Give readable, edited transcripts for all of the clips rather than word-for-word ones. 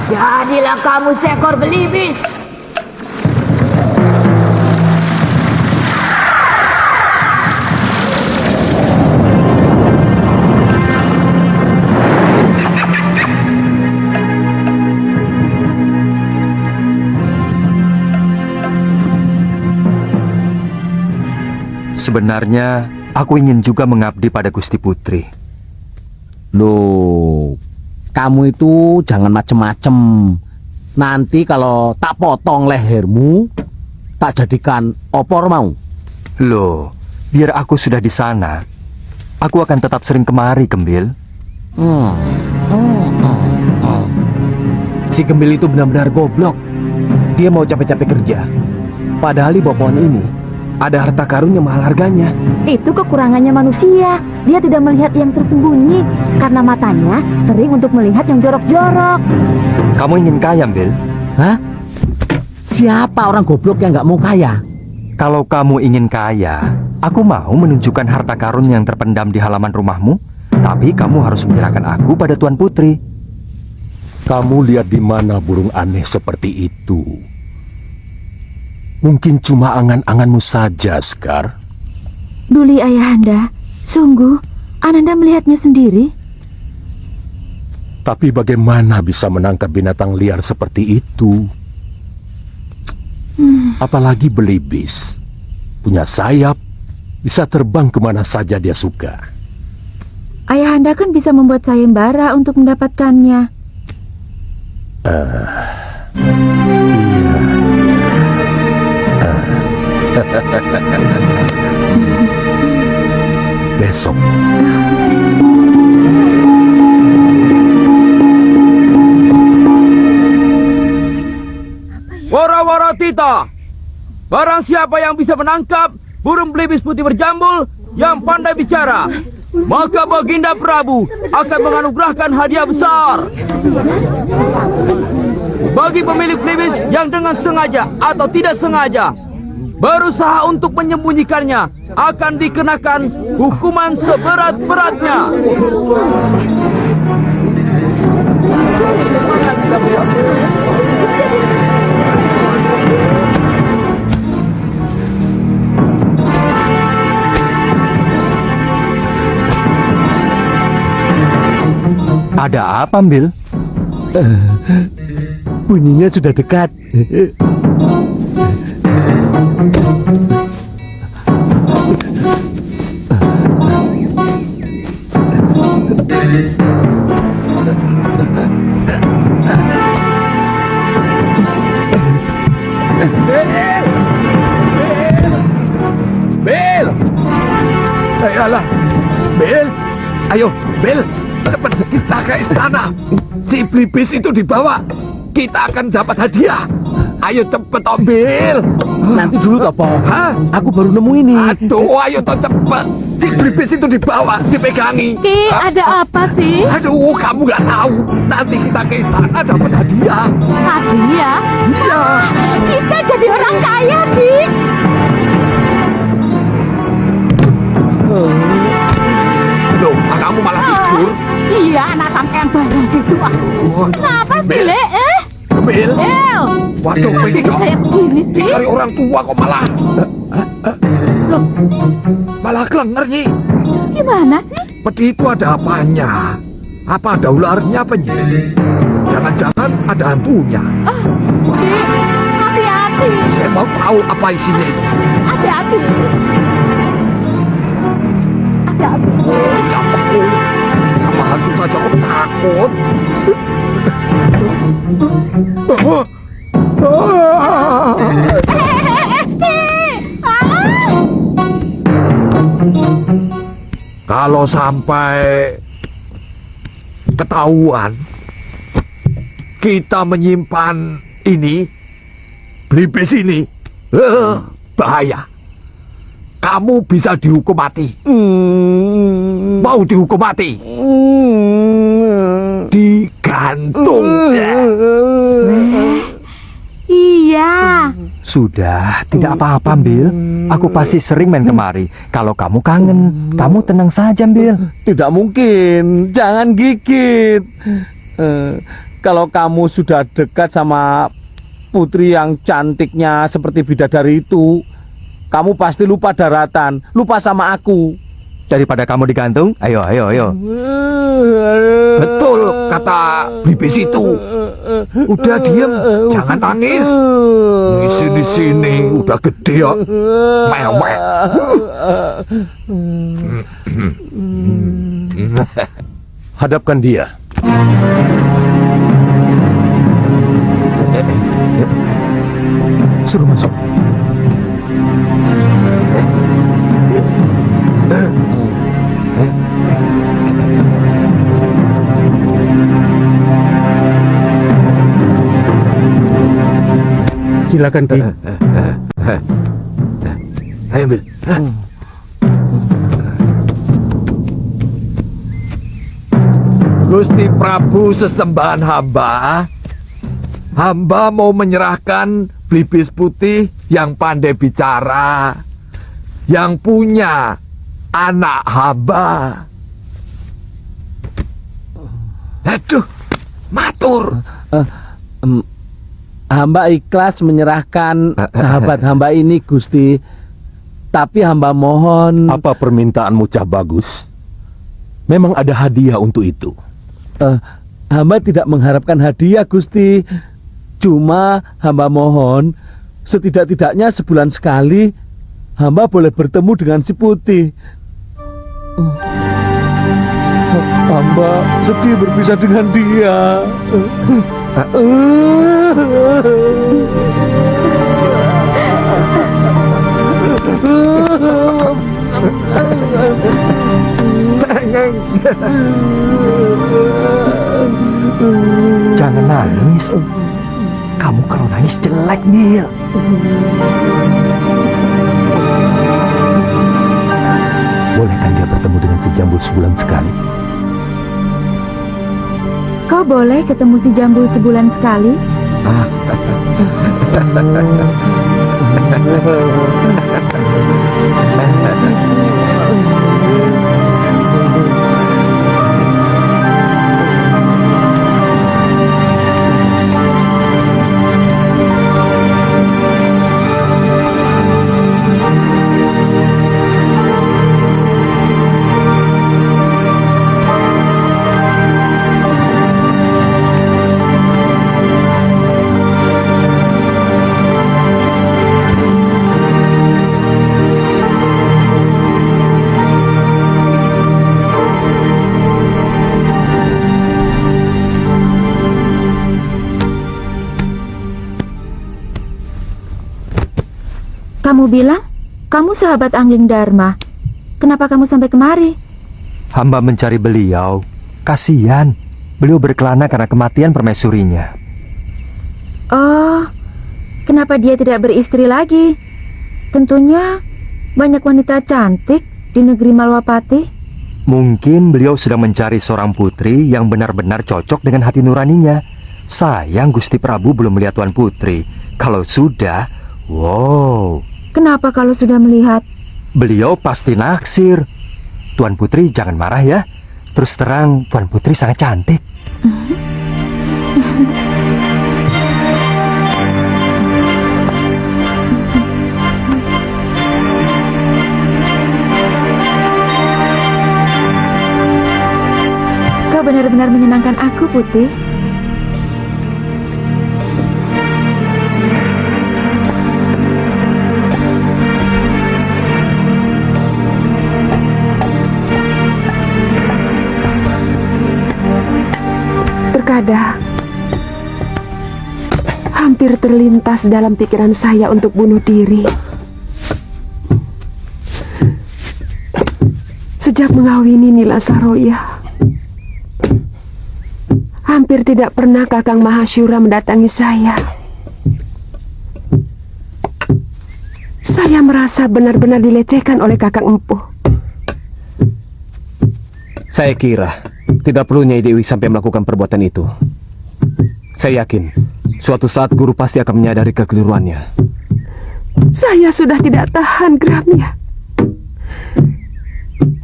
Jadilah kamu seekor belibis. Sebenarnya, aku ingin juga mengabdi pada Gusti Putri. Loh, kamu itu jangan macem-macem. Nanti kalau tak potong lehermu, tak jadikan opor mau. Loh, biar aku sudah di sana, aku akan tetap sering kemari, Gembil. Si Gembil itu benar-benar goblok. Dia mau capek-capek kerja, padahal di bawah pohon ini ada harta karun yang mahal harganya. Itu kekurangannya manusia. Dia tidak melihat yang tersembunyi karena matanya sering untuk melihat yang jorok-jorok. Kamu ingin kaya, Bil? Hah? Siapa orang goblok yang nggak mau kaya? Kalau kamu ingin kaya, aku mau menunjukkan harta karun yang terpendam di halaman rumahmu. Tapi kamu harus menyerahkan aku pada Tuan Putri. Kamu lihat di mana burung aneh seperti itu? Mungkin cuma angan-anganmu saja, Sekar. Duli Ayahanda, sungguh Ananda melihatnya sendiri. Tapi bagaimana bisa menangkap binatang liar seperti itu? Apalagi belibis. Punya sayap, bisa terbang kemana saja dia suka. Ayahanda kan bisa membuat sayembara untuk mendapatkannya. Besok. Wara-wara tita, barang siapa yang bisa menangkap burung belibis putih berjambul yang pandai bicara, maka Baginda Prabu akan menganugerahkan hadiah besar. Bagi pemilik belibis yang dengan sengaja atau tidak sengaja berusaha untuk menyembunyikannya, akan dikenakan hukuman seberat-beratnya. Ada apa, Bil? Bunyinya sudah dekat. Bel! Ayolah, Bel. Ayo, Bel. Cepat kita ke istana. Si belibis itu dibawa. Kita akan dapat hadiah. Ayo cepet, Om Bil. Nanti dulu toh, Pok. Hah? Aku baru nemu ini. Aduh, ayo toh cepet. Si belibis itu dibawa, dipegangi. Ki, ada apa sih? Aduh, kamu nggak tahu. Nanti kita ke istana dapat hadiah. Hadiah? Iya. Kita jadi orang kaya, Ki. Apa sih, Bel. Le? Bel, El, waduh ini kok kayak begini sih. dicari orang tua kok malah Loh, malah kelenger Nyi. gimana sih? Peti itu ada apanya? Apa ada ularnya apa Nyi? Jangan-jangan ada hantunya. Dek, hati-hati. Saya mau tahu apa isinya itu. Hati-hati. Hati-hati, Dek. Capek lu. Sama hantu saja kok takut. Oh. Kalau sampai ketahuan kita menyimpan ini, Blibis ini, bahaya. Kamu bisa dihukum mati. Mau dihukum mati? Digantung. Iya. Sudah, tidak apa-apa, Bil. Aku pasti sering main kemari. Kalau kamu kangen, kamu tenang saja, Bil. Tidak mungkin, jangan gigit. Kalau kamu sudah dekat sama putri yang cantiknya seperti bidadari itu, kamu pasti lupa daratan, lupa sama aku. Daripada kamu digantung, ayo. Betul kata Blibis itu. Udah diem, jangan nangis. Di sini udah gede ya. Mewek. Hadapkan dia. Suruh masuk. Silakan Ki. Ayo Bil. Gusti Prabu sesembahan hamba. Hamba mau menyerahkan Blibis putih yang pandai bicara, yang punya anak hamba. Aduh, matur. Hamba ikhlas menyerahkan sahabat hamba ini, Gusti. Tapi hamba mohon, Apa permintaanmu, Cah Bagus? Memang ada hadiah untuk itu. hamba tidak mengharapkan hadiah, Gusti. Cuma hamba mohon, setidak-tidaknya sebulan sekali hamba boleh bertemu dengan si Putih. Hamba sedih berpisah dengan dia. Jangan nangis. Kamu kalau nangis jelek, Bil. Bolehkan dia bertemu dengan si Jambul sebulan sekali? Kau boleh ketemu si Jambul sebulan sekali? Kamu bilang kamu sahabat Angling Dharma. Kenapa kamu sampai kemari? Hamba mencari beliau. Kasihan. Beliau berkelana karena kematian permaisurinya. Oh, kenapa dia tidak beristri lagi? Tentunya banyak wanita cantik di negeri Malwapati. Mungkin beliau sedang mencari seorang putri yang benar-benar cocok dengan hati nuraninya. Sayang Gusti Prabu belum melihat Tuan Putri. Kalau sudah, wow. Kenapa kalau sudah melihat? Beliau pasti naksir. Tuan Putri jangan marah ya. Terus terang Tuan Putri sangat cantik. benar-benar menyenangkan aku, Putih. Terkadang hampir terlintas dalam pikiran saya untuk bunuh diri. Sejak mengawini Nila Saroya, hampir tidak pernah Kakang Mahasyura mendatangi saya. Saya merasa benar-benar dilecehkan oleh Kakang Empuh. Saya kira tidak perlu Nyai Dewi sampai melakukan perbuatan itu. Saya yakin suatu saat guru pasti akan menyadari kekeliruannya. Saya sudah tidak tahan geramnya.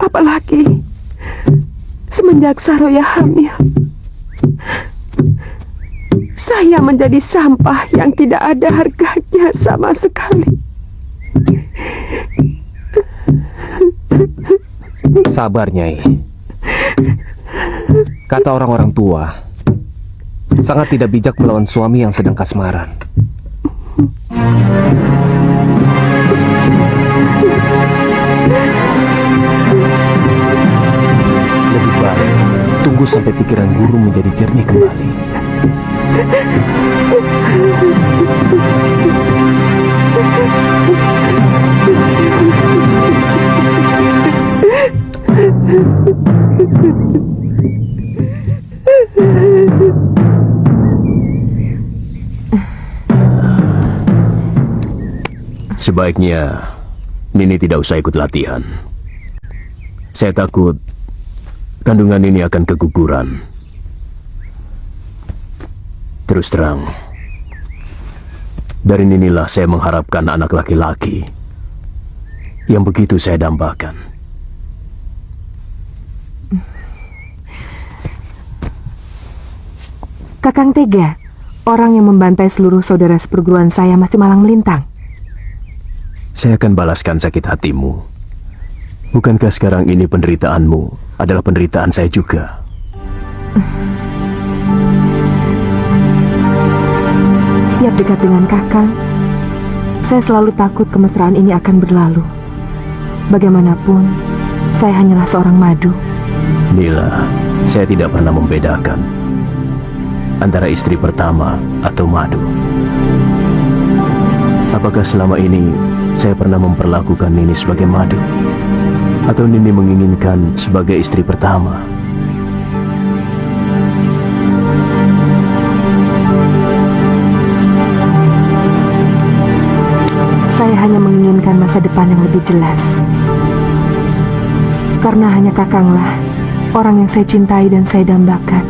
Apalagi semenjak Saroya hamil, saya menjadi sampah yang tidak ada harganya sama sekali. Sabar, Nyai. Kata orang-orang tua, sangat tidak bijak melawan suami yang sedang kasmaran. Lebih baik tunggu sampai pikiran guru menjadi jernih kembali. Sebaiknya Nini tidak usah ikut latihan. Saya takut kandungan ini akan keguguran. Terus terang, dari Ninilah saya mengharapkan anak laki-laki yang begitu saya dambakan. Kakang tega, orang yang membantai seluruh saudara seperguruan saya masih malang melintang. Saya akan balaskan sakit hatimu. Bukankah sekarang ini penderitaanmu adalah penderitaan saya juga? Setiap dekat dengan Kakang, saya selalu takut kemesraan ini akan berlalu. Bagaimanapun, saya hanyalah seorang madu. Nila, saya tidak pernah membedakan antara istri pertama atau madu. Apakah selama ini saya pernah memperlakukan Nini sebagai madu? Atau Nini menginginkan sebagai istri pertama? Saya hanya menginginkan masa depan yang lebih jelas. Karena hanya Kakanglah orang yang saya cintai dan saya dambakan.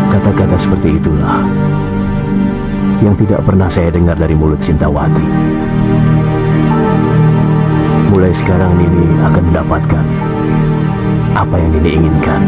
Kata-kata seperti itulah yang tidak pernah saya dengar dari mulut Sintawati. Mulai sekarang Nini akan mendapatkan apa yang Nini inginkan.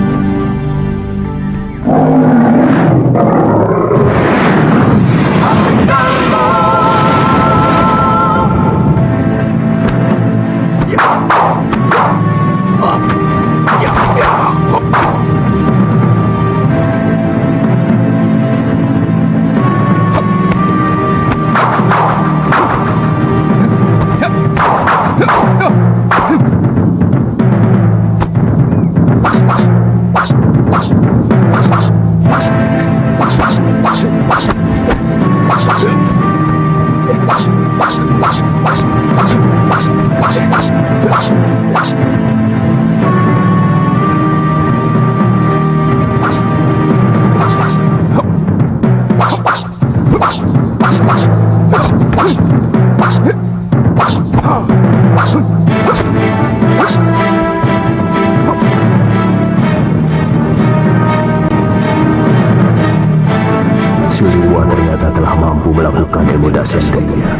Suliwa ternyata telah mampu melakukan ilmu dasar dia.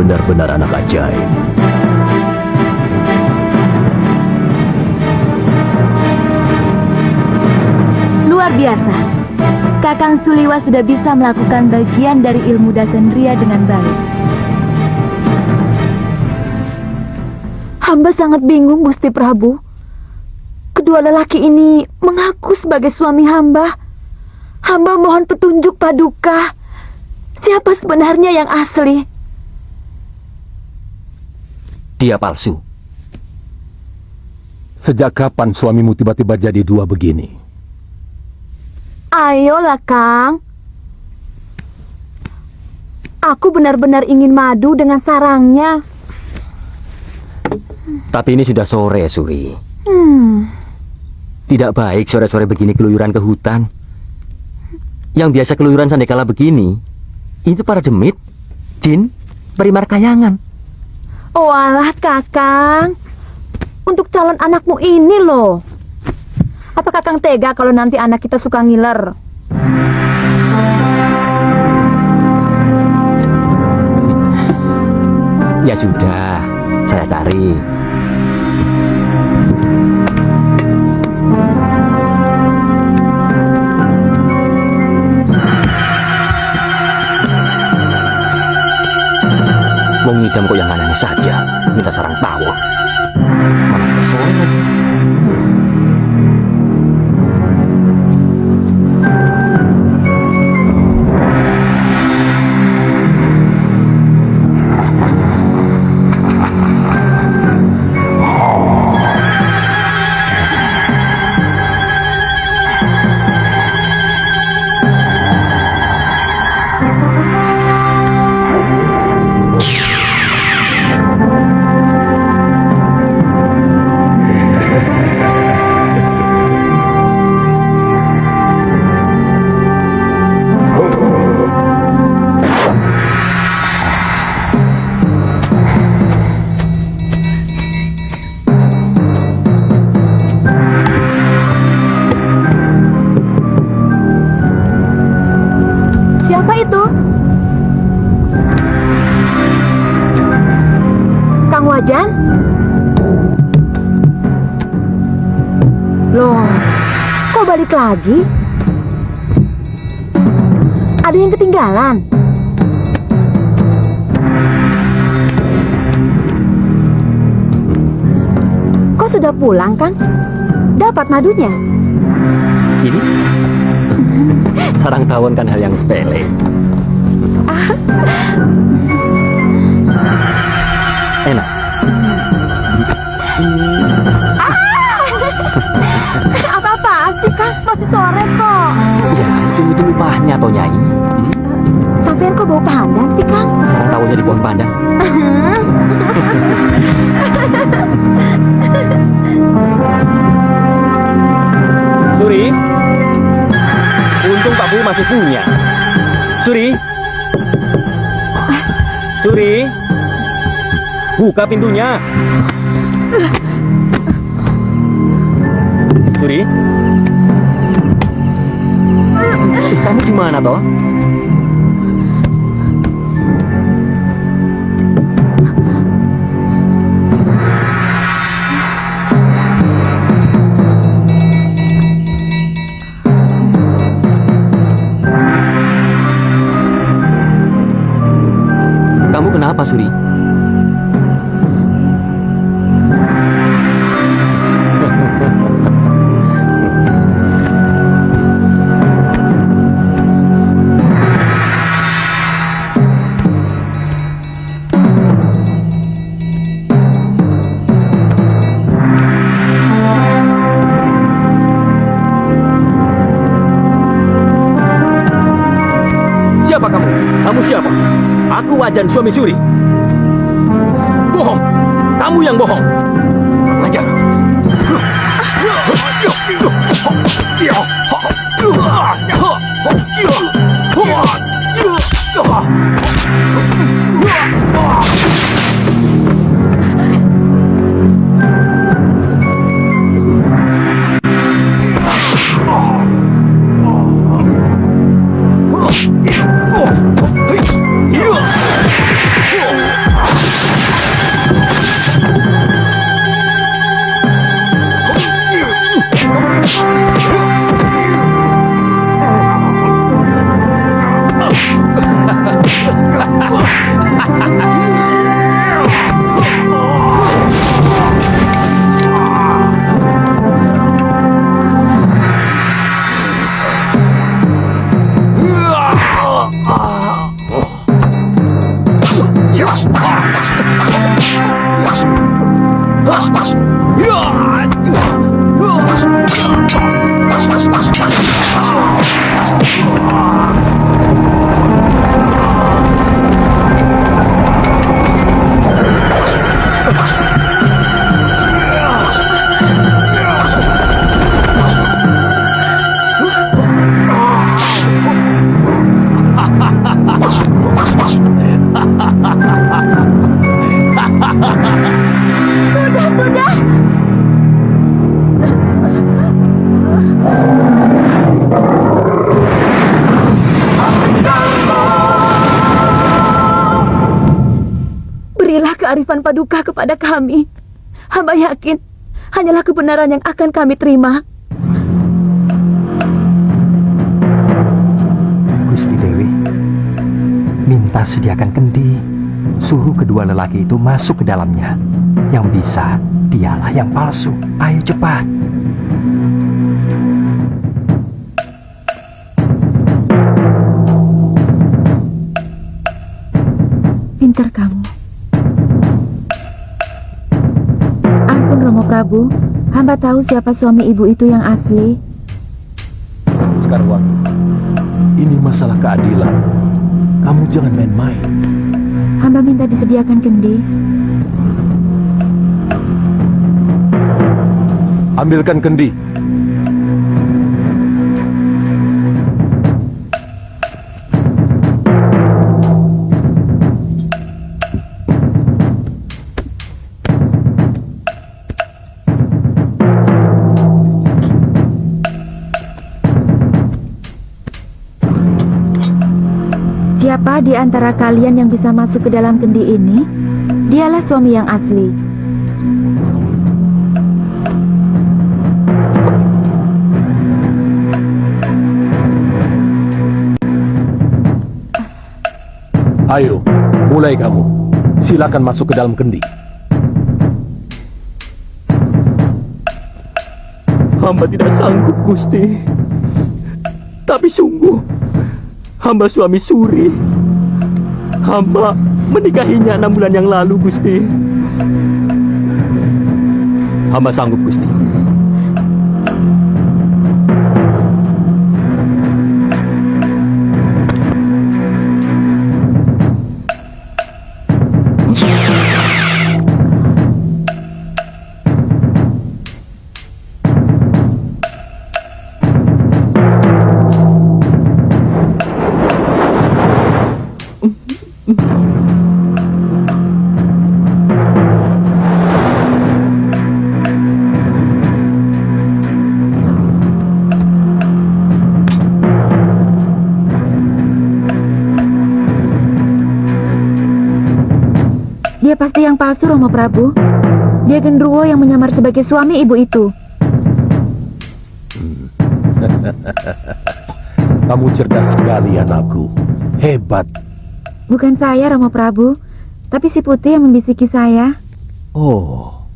Benar-benar anak ajaib. Luar biasa. Kakang Suliwa sudah bisa melakukan bagian dari ilmu Dasendria dengan baik. Hamba sangat bingung, Gusti Prabu. Kedua lelaki ini mengaku sebagai suami hamba. Hamba mohon petunjuk Paduka. Siapa sebenarnya yang asli? Dia palsu. Sejak kapan suamimu tiba-tiba jadi dua begini? Ayolah, Kang. Aku benar-benar ingin madu dengan sarangnya. Tapi ini sudah sore, Suri. Tidak baik sore-sore begini keluyuran ke hutan. Yang biasa keluyuran sandekala begini, itu para demit, jin, perimar kayangan. Oh alah, Kakang. Untuk calon anakmu ini loh. Apa Kakang tega kalau nanti anak kita suka ngiler? Ya sudah, saya cari. Wong ngidam kok yang aneh saja, minta sarang tawon. Mana sudah sore lagi. Siapa itu? Kang Wajan? Loh, kok balik lagi? Ada yang ketinggalan? Kok sudah pulang, Kang? Dapat madunya? Ini sarang tawon kan hal yang sepele. Enak. Apa-apaan sih, Kang? Masih sore kok. Ya, itu upahnya toh Nyai. Sampean kok bau pandan sih, Kang? Sarang tawonnya di pohon pandan. Suri, untung Pak Bu masih punya. Suri, Suri, buka pintunya. Suri, kamu di mana toh? Kamu kenapa, Suri? Siapa kamu? Kamu siapa? Aku Wajan, suami Suri. Bohong. Kamu yang bohong. Wajan. kearifan Paduka kepada kami. Hamba yakin hanyalah kebenaran yang akan kami terima. Gusti Dewi, minta sediakan kendi. Suruh kedua lelaki itu masuk ke dalamnya. Yang bisa, dialah yang palsu. Ayo cepat. Pintar kamu. Ampun Romo Prabu, hamba tahu siapa suami ibu itu yang asli. Sekarwangi, ini masalah keadilan. Kamu jangan main-main. Hamba minta disediakan kendi. Ambilkan kendi. Siapa di antara kalian yang bisa masuk ke dalam kendi ini? Dialah suami yang asli. Ayo, mulai kamu. Silakan masuk ke dalam kendi. Hamba tidak sanggup, Gusti. Tapi sungguh, hamba suami suri. Hamba menikahinya 6 bulan yang lalu, Gusti. Hamba sanggup, Gusti. Dia pasti yang palsu, Romo Prabu. Dia genderuwo yang menyamar sebagai suami ibu itu. Kamu cerdas sekali, anakku. Hebat. Bukan saya, Romo Prabu, tapi si Putih yang membisiki saya. Oh.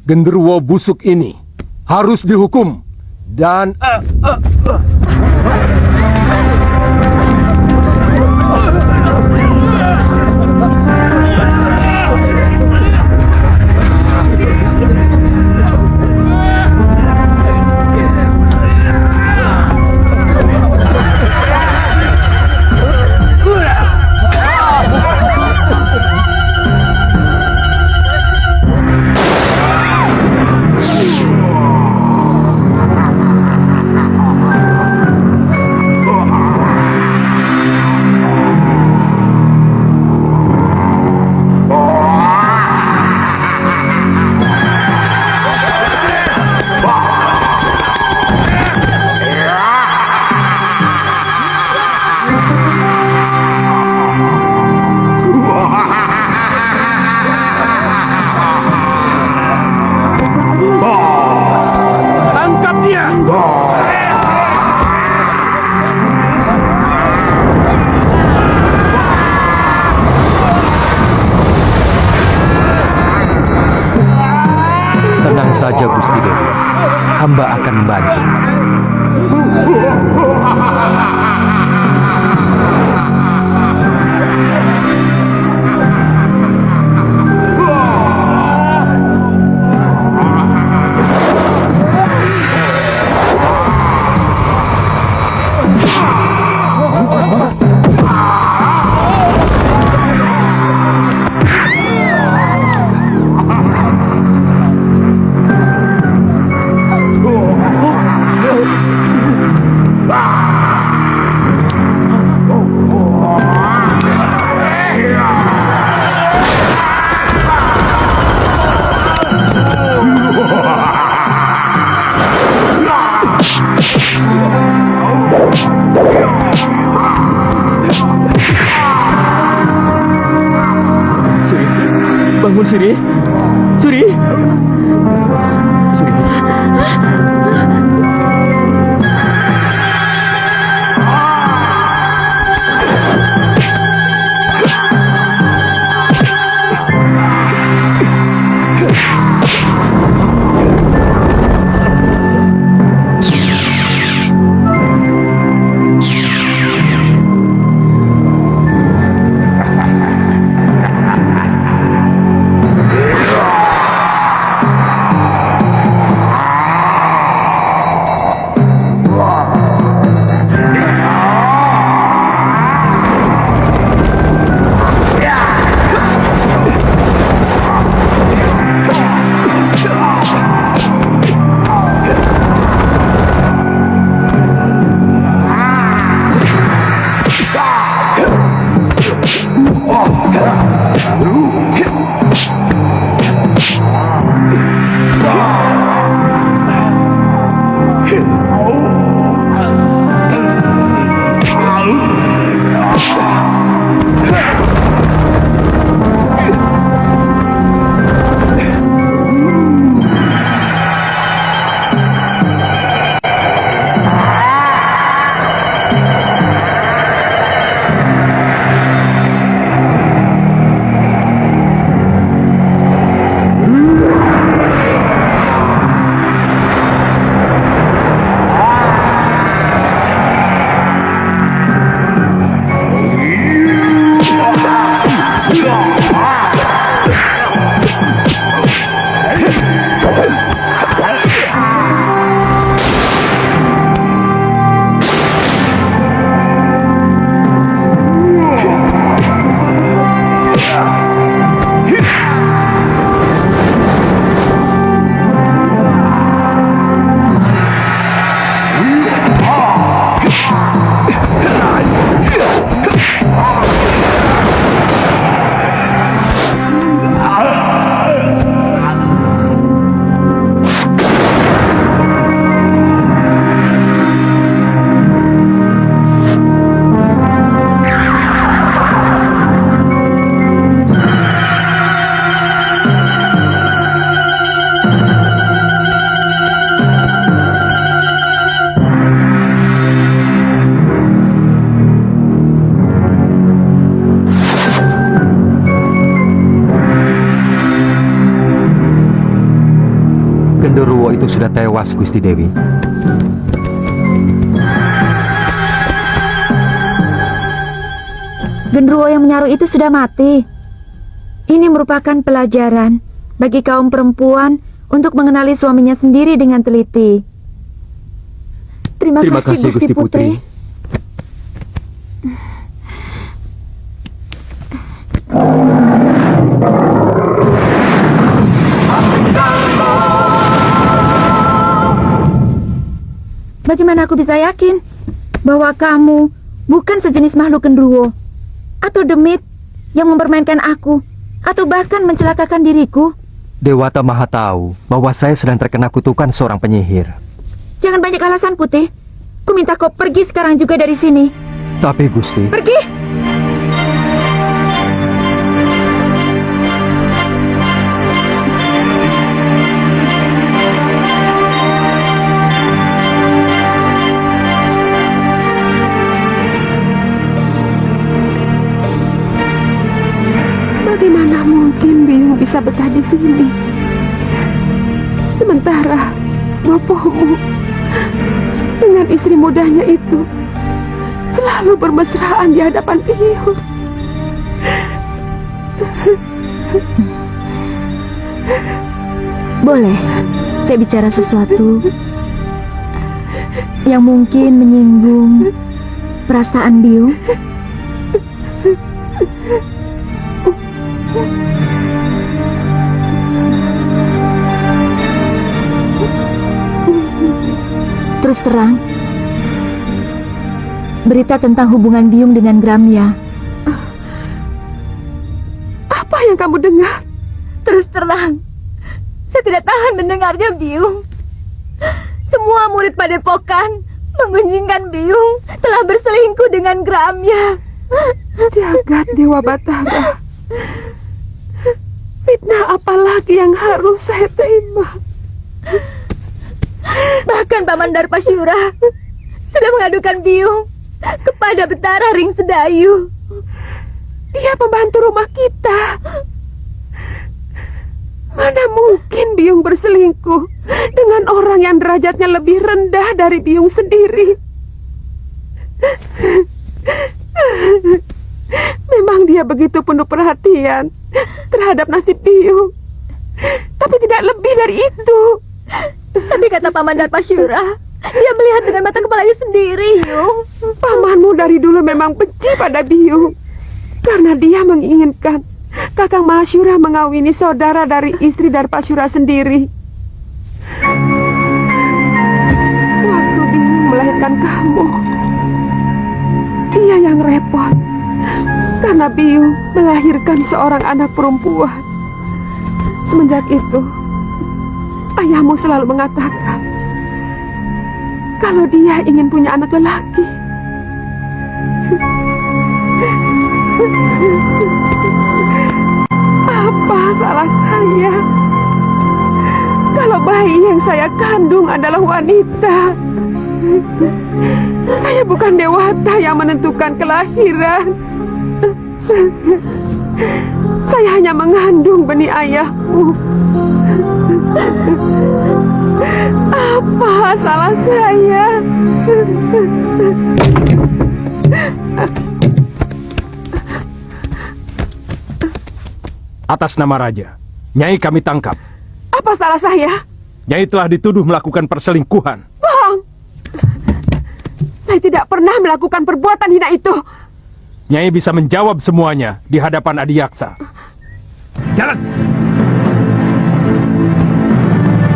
Genderuwo busuk ini harus dihukum dan tangkap dia. Tenang saja Gusti Dewi. Hamba akan membantu. Genderuwo itu sudah tewas, Gusti Dewi. Genderuwo yang menyaruh itu sudah mati. Ini merupakan pelajaran bagi kaum perempuan untuk mengenali suaminya sendiri dengan teliti. Terima kasih, Gusti Putri. Bagaimana aku bisa yakin bahwa kamu bukan sejenis makhluk genderuwo atau demit yang mempermainkan aku atau bahkan mencelakakan diriku? Dewata Maha tahu bahwa saya sedang terkena kutukan seorang penyihir. Jangan banyak alasan, Putih. Ku minta kau pergi sekarang juga dari sini. Tapi Gusti, Pergi! Bagaimana mungkin Biyung bisa betah di sini? Sementara bopomu dengan istri mudanya itu selalu bermesraan di hadapan Biyung. Boleh saya bicara sesuatu yang mungkin menyinggung perasaan Biyung? Terus terang, berita tentang hubungan Biyung dengan Gramya. Apa yang kamu dengar? Terus terang, saya tidak tahan mendengarnya, Biyung. Semua murid padepokan menggunjingkan Biyung telah berselingkuh dengan Gramya. Jagat Dewa Batara. Fitnah apalagi yang harus saya terima? Bahkan Paman Darpasyura sudah mengadukan Biyung kepada Betara Ring Sedayu. Dia pembantu rumah kita. Mana mungkin Biyung berselingkuh dengan orang yang derajatnya lebih rendah dari Biyung sendiri? Memang dia begitu penuh perhatian terhadap nasib Biyung, tapi tidak lebih dari itu. Tapi kata Paman Darpasyura, dia melihat dengan mata kepalanya sendiri, Yung. Pamanmu dari dulu memang benci pada Biyung karena dia menginginkan Kakang Mahasyura mengawini saudara dari istri Darpasyura sendiri. Waktu Biyung melahirkan kamu, dia yang repot karena Biyung melahirkan seorang anak perempuan. Semenjak itu, ayahmu selalu mengatakan kalau dia ingin punya anak lelaki. Apa salah saya kalau bayi yang saya kandung adalah wanita? Saya bukan dewata yang menentukan kelahiran. Saya hanya mengandung benih ayahmu. Apa salah saya? Atas nama Raja, Nyai kami tangkap. Apa salah saya? Nyai telah dituduh melakukan perselingkuhan. Bohong! Saya tidak pernah melakukan perbuatan hina itu. Nyai bisa menjawab semuanya di hadapan Adiyaksa. Jalan.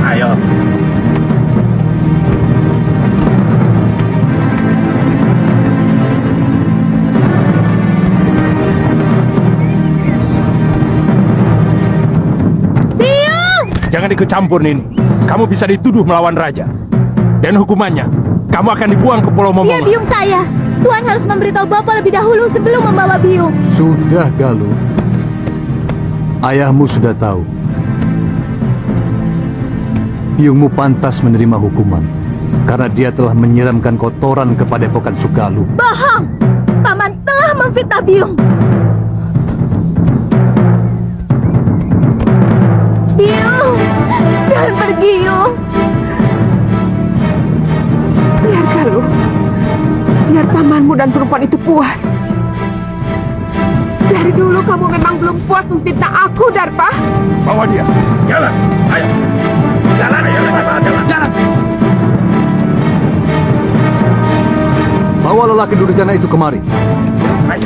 Ayo. Jangan ikut campur, Nini. Kamu bisa dituduh melawan Raja. Dan hukumannya, kamu akan dibuang ke Pulau Momonga. Dia Biyung saya. Tuan harus memberitahu Bapak lebih dahulu sebelum membawa Biyung. Sudah, Galuh. Ayahmu sudah tahu. Biyungmu pantas menerima hukuman karena dia telah menyiramkan kotoran ke Padepokan Sugaluh. Bohong! Paman telah memfitnah Biyung. Biyung! Jangan pergi, Yung. Biar Galuh. Biar pamanmu dan perempuan itu puas. Dari dulu kamu memang belum puas memfitnah aku, Darpa. Bawa dia. Jalan. Ayo. Jalan. Ayo. Jalan. Bawa lelaki durjana itu kemari. Ayo.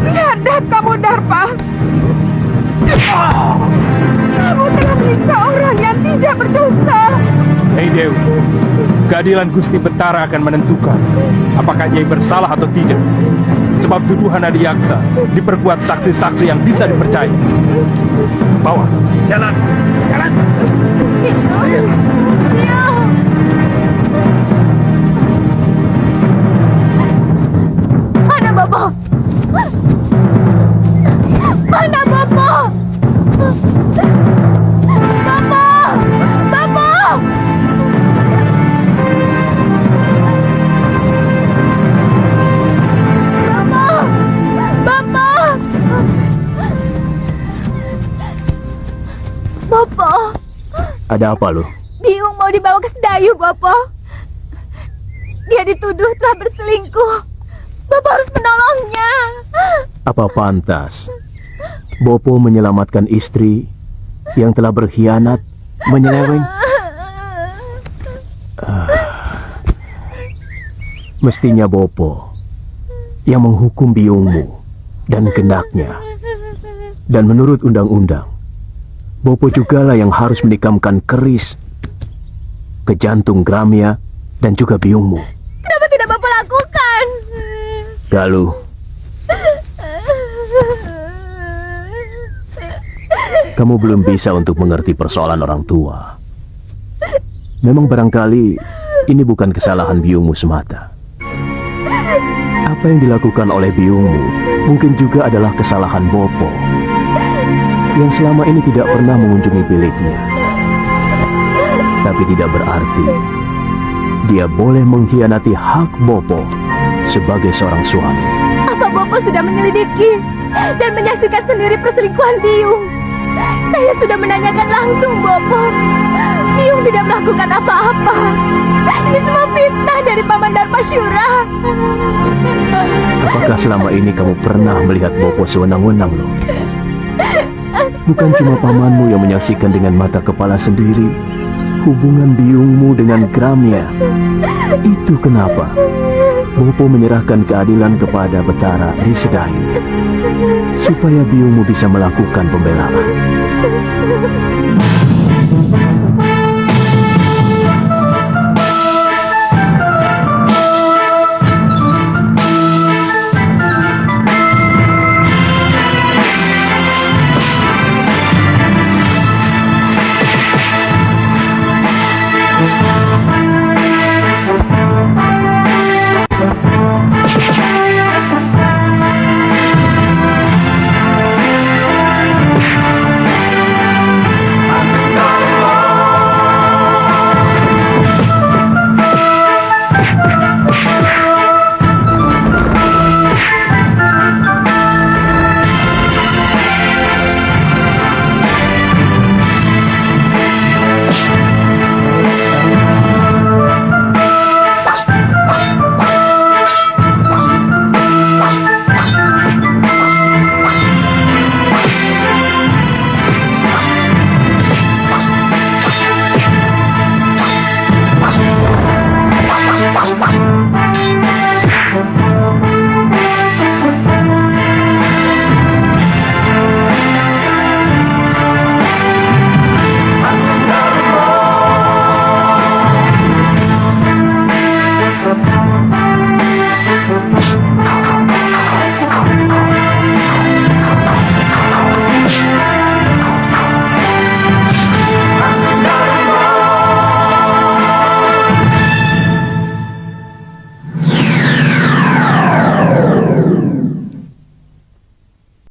Ngadat kamu, Darpa. Kamu telah menyiksa orang yang tidak berdosa. Hei Dewi, keadilan Gusti Betara akan menentukan apakah Nyai bersalah atau tidak. Sebab tuduhan Adiaksa diperkuat saksi-saksi yang bisa dipercaya. Bawa. Jalan. Jalan. Yung. Mana Bopo? Mana Bopo? Bopo! Bopo! Bopo, Ada apa lu? Biung mau dibawa ke Sedayu, Bopo. Dia dituduh telah berselingkuh. Bopo harus menolongnya. Apa pantas Bopo menyelamatkan istri yang telah berkhianat, menyeleweng? Mestinya Bopo yang menghukum biungmu dan gendaknya. Dan menurut undang-undang, Bopo jugalah yang harus menikamkan keris ke jantung Gramia dan juga biungmu. Kenapa tidak Bopo lakukan? Galuh, kamu belum bisa untuk mengerti persoalan orang tua. Memang barangkali ini bukan kesalahan biungmu semata. Apa yang dilakukan oleh biungmu mungkin juga adalah kesalahan Bopo yang selama ini tidak pernah mengunjungi biliknya. Tapi tidak berarti dia boleh mengkhianati hak Bopo sebagai seorang suami. Apa Bopo sudah menyelidiki dan menyaksikan sendiri perselingkuhan Biung? Saya sudah menanyakan langsung Bopo. Biung tidak melakukan apa-apa. Ini semua fitnah dari Paman Darpasyura. Apakah selama ini kamu pernah melihat Bopo sewenang-wenang loh? Bukan cuma pamanmu yang menyaksikan dengan mata kepala sendiri hubungan biungmu dengan Gramia. Itu kenapa Bopo menyerahkan keadilan kepada Betara di Sedayu, supaya biungmu bisa melakukan pembelaan.